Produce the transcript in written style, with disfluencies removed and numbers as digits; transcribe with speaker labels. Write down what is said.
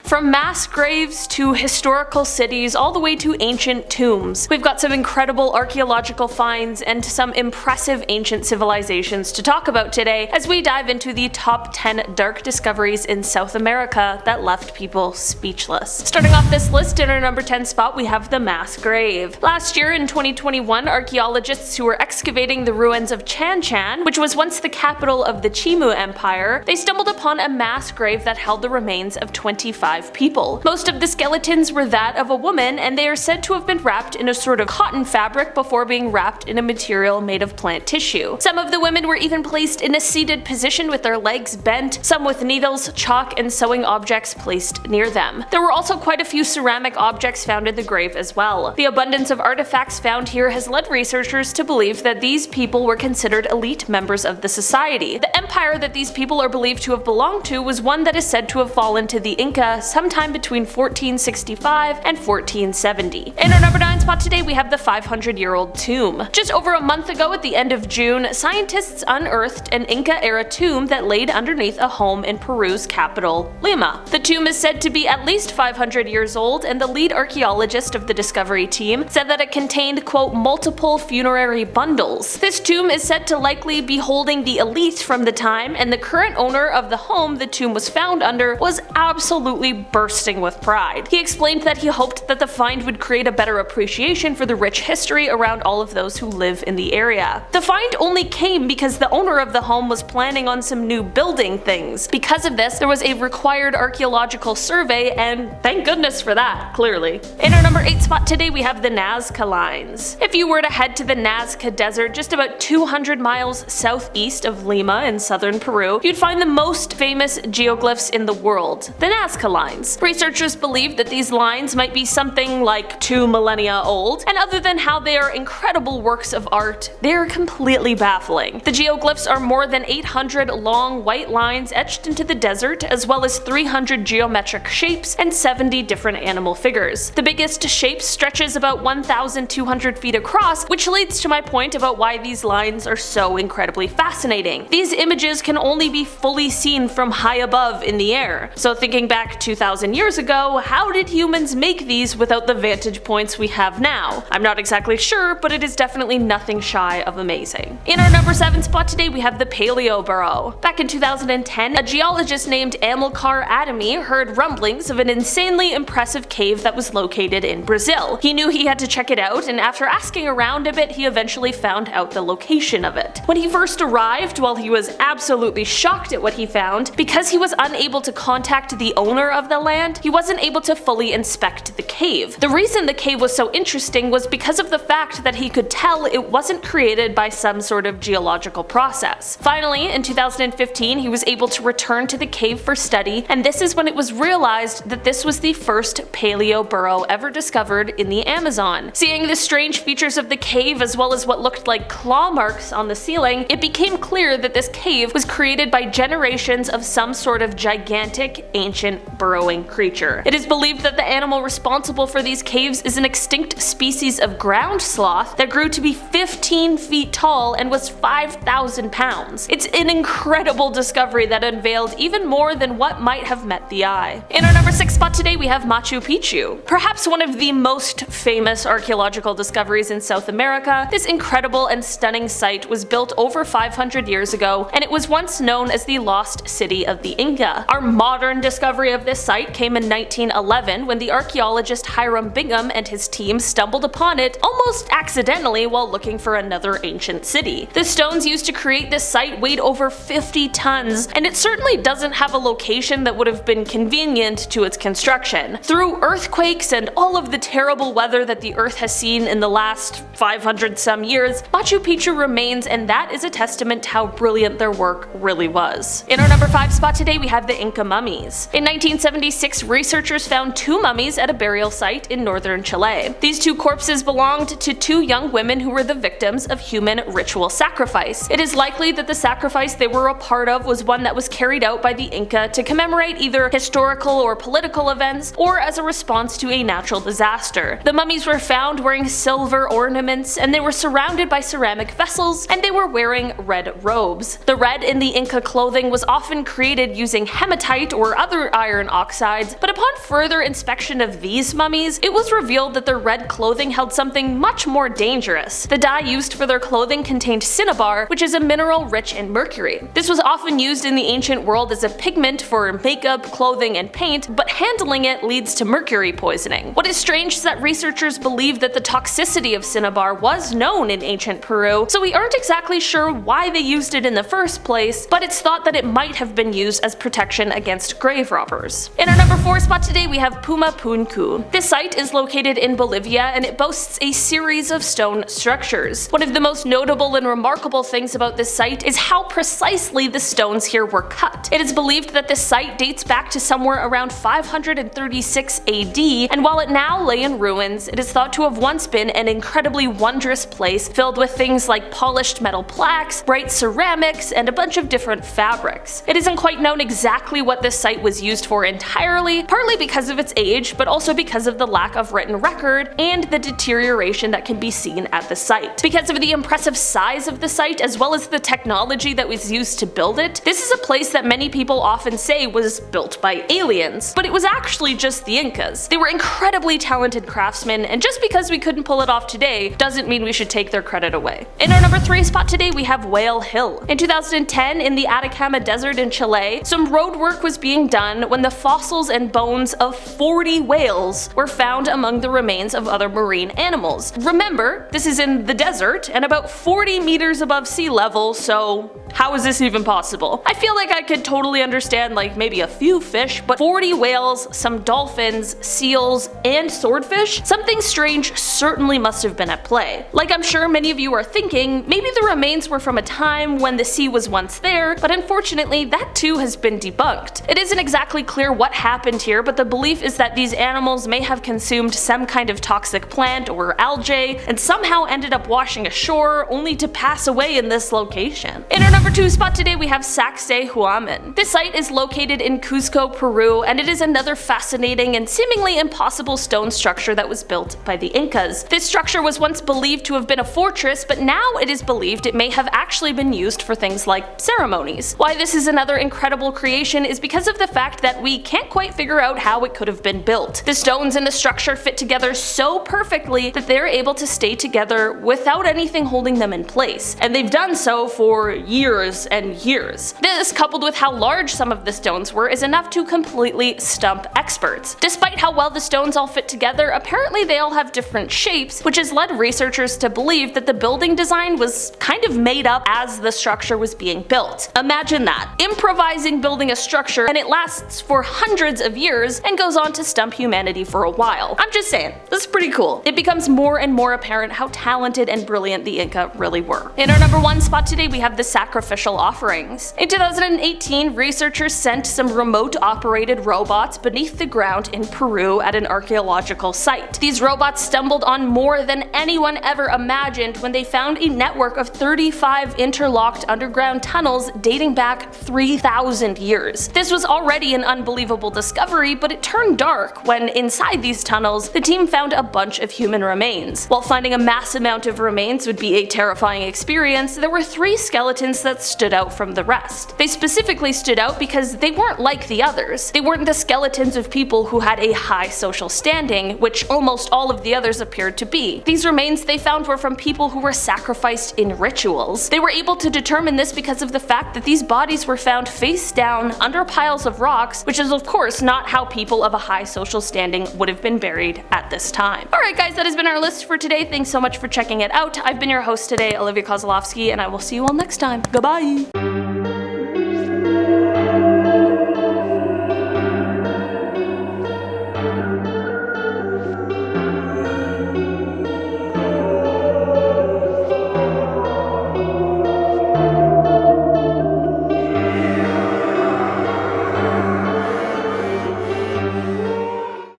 Speaker 1: From mass graves to historical cities all the way to ancient tombs, we've got some incredible archaeological finds and some impressive ancient civilizations to talk about today as we dive into the top 10 dark discoveries in South America that left people speechless. Starting off this list, in our number 10 spot we have the mass grave. Last year in 2021, archaeologists who were excavating the ruins of Chan Chan, which was once the capital of the Chimu Empire, they stumbled upon a mass grave that held the remains of 25 people. Most of the skeletons were that of a woman, and they are said to have been wrapped in a sort of cotton fabric before being wrapped in a material made of plant tissue. Some of the women were even placed in a seated position with their legs bent, some with needles, chalk, and sewing objects placed near them. There were also quite a few ceramic objects found in the grave as well. The abundance of artifacts found here has led researchers to believe that these people were considered elite members of the society. The empire that these people are believed to have belonged to was one that is said to have fallen to the Inca sometime between 1465 and 1470. In our number 9 spot today we have the 500-year-old tomb. Just over a month ago at the end of June, scientists unearthed an Inca-era tomb that laid underneath a home in Peru's capital, Lima. The tomb is said to be at least 500 years old, and the lead archaeologist of the discovery team said that it contained, quote, multiple funerary bundles. This tomb is said to likely be holding the elite from the time, and the current owner of the home the tomb was found under was absolutely bursting with pride. He explained that he hoped that the find would create a better appreciation for the rich history around all of those who live in the area. The find only came because the owner of the home was planning on some new building things. Because of this, there was a required archaeological survey, and thank goodness for that, clearly. In our number 8 spot today we have the Nazca Lines. If you were to head to the Nazca Desert just about 200 miles southeast of Lima in southern Peru, you'd find the most famous geoglyphs in the world, the Nazca Lines. Researchers believe that these lines might be something like 2 millennia old, and other than how they are incredible works of art, they are completely baffling. The geoglyphs are more than 800 long white lines etched into the desert, as well as 300 geometric shapes and 70 different animal figures. The biggest shape stretches about 1,200 feet across, which leads to my point about why these lines are so incredibly fascinating. These images can only be fully seen from high above in the air. So thinking back 2,000 years ago, how did humans make these without the vantage points we have now? I'm not exactly sure, but it is definitely nothing shy of amazing. In our number 7 spot today we have the Paleoburrow. Back in 2010, a geologist named Amilcar Adami heard rumblings of an insanely impressive cave that was located in Brazil. He knew he had to check it out, and after asking around a bit, he eventually found out the location of it. When he first arrived, while he was absolutely shocked at what he found, because he was unable to contact the owner of the land, he wasn't able to fully inspect the cave. The reason the cave was so interesting was because of the fact that he could tell it wasn't created by some sort of geological process. Finally, in 2015, he was able to return to the cave for study, and this is when it was realized that this was the first Paleoburrow ever discovered in the Amazon. Seeing the strange features of the cave as well as what looked like claw marks on the ceiling, it became clear that this cave was created by generations of some sort of gigantic ancient burrowing creature. It is believed that the animal responsible for these caves is an extinct species of ground sloth that grew to be 15 feet tall and was 5,000 pounds. It's an incredible discovery that unveiled even more than what might have met the eye. In our number 6 spot today we have Machu Picchu. Perhaps one of the most famous archaeological discoveries in South America, this incredible and stunning site was built over 500 years ago, and it was once known as the lost city of the Inca. Our modern discovery of this site came in 1911 when the archaeologist Hiram Bingham and his team stumbled upon it almost accidentally while looking for another ancient city. The stones used to create this site weighed over 50 tons, and it certainly doesn't have a location that would have been convenient to its construction. Through earthquakes and all of the terrible weather that the earth has seen in the last 500 some years, Machu Picchu remains, and that is a testament to how brilliant their work really was. In our number 5 spot today we have the Inca Mummies. In 1976, researchers found 2 mummies at a burial site in northern Chile. These 2 corpses belonged to 2 young women who were the victims of human ritual sacrifice. It is likely that the sacrifice they were a part of was one that was carried out by the Inca to commemorate either historical or political events, or as a response to a natural disaster. The mummies were found wearing silver ornaments, and they were surrounded by ceramic vessels, and they were wearing red robes. The red in the Inca clothing was often created using hematite or other iron oxides, but upon further inspection of these mummies, it was revealed that their red clothing held something much more dangerous. The dye used for their clothing contained cinnabar, which is a mineral rich in mercury. This was often used in the ancient world as a pigment for makeup, clothing, and paint, but handling it leads to mercury poisoning. What is strange is that researchers believe that the toxicity of cinnabar was known in ancient Peru, so we aren't exactly sure why they used it in the first place, but it's thought that it might have been used as protection against grave robbers. In our number 4 spot today, we have Pumapunku. This site is located in Bolivia, and it boasts a series of stone structures. One of the most notable and remarkable things about this site is how precisely the stones here were cut. It is believed that this site dates back to somewhere around 536 AD, and while it now lay in ruins, it is thought to have once been an incredibly wondrous place filled with things like polished metal plaques, bright ceramics, and a bunch of different fabrics. It isn't quite known exactly what this site was used for entirely, partly because of its age, but also because of the lack of written record and the deterioration that can be seen at the site. Because of the impressive size of the site, as well as the technology that was used to build it, this is a place that many people often say was built by aliens, but it was actually just the Incas. They were incredibly talented craftsmen, and just because we couldn't pull it off today doesn't mean we should take their credit away. In our number 3 spot today, we have Whale Hill. In 2010, in the Atacama Desert in Chile, some road work was being done when the fossils and bones of 40 whales were found among the remains of other marine animals. Remember, this is in the desert and about 40 meters above sea level, so how is this even possible? I feel like I could totally understand like maybe a few fish, but 40 whales, some dolphins, seals, and swordfish? Something strange certainly must have been at play. Like I'm sure many of you are thinking, maybe the remains were from a time when the sea was once there, but unfortunately that too has been debunked. It isn't exactly clear what happened here, but the belief is that these animals may have consumed some kind of toxic plant or algae and somehow ended up washing ashore only to pass away in this location. In our number 2 spot today, we have Sacsayhuaman. This site is located in Cusco, Peru, and it is another fascinating and seemingly impossible stone structure that was built by the Incas. This structure was once believed to have been a fortress, but now it is believed it may have actually been used for things like ceremonies. Why this is another incredible creation is because of the fact that we can't quite figure out how it could have been built. The stones in the structure fit together so perfectly that they're able to stay together without anything holding them in place, and they've done so for years and years. This, coupled with how large some of the stones were, is enough to completely stump experts. Despite how well the stones all fit together, apparently they all have different shapes, which has led researchers to believe that the building design was kind of made up as the structure was being built. Imagine that. Improvising building a structure, and it lasts for hundreds of years and goes on to stump humanity for a while. I'm just saying, this is pretty cool. It becomes more and more apparent how talented and brilliant the Inca really were. In our number 1 spot today, we have the Sacrificial Offerings. In 2018, researchers sent some remote-operated robots beneath the ground in Peru at an archaeological site. These robots stumbled on more than anyone ever imagined when they found a network of 35 interlocked underground tunnels dating back 3,000 years. This was already an unbelievable discovery, but it turned dark when inside these tunnels, the team found a bunch of human remains. While finding a mass amount of remains would be a terrifying experience, there were 3 skeletons that stood out from the rest. They specifically stood out because they weren't like the others. They weren't the skeletons of people who had a high social standing, which almost all of the others appeared to be. These remains they found were from people who were sacrificed in rituals. They were able to determine this because of the fact that these bodies were found face down under piles of rocks, which is of course not how people of a high social standing would have been buried at this time. Alright guys, that has been our list for today. Thanks so much for checking it out. I've been your host today, Olivia Kozlowski, and I will see you all next time. Goodbye!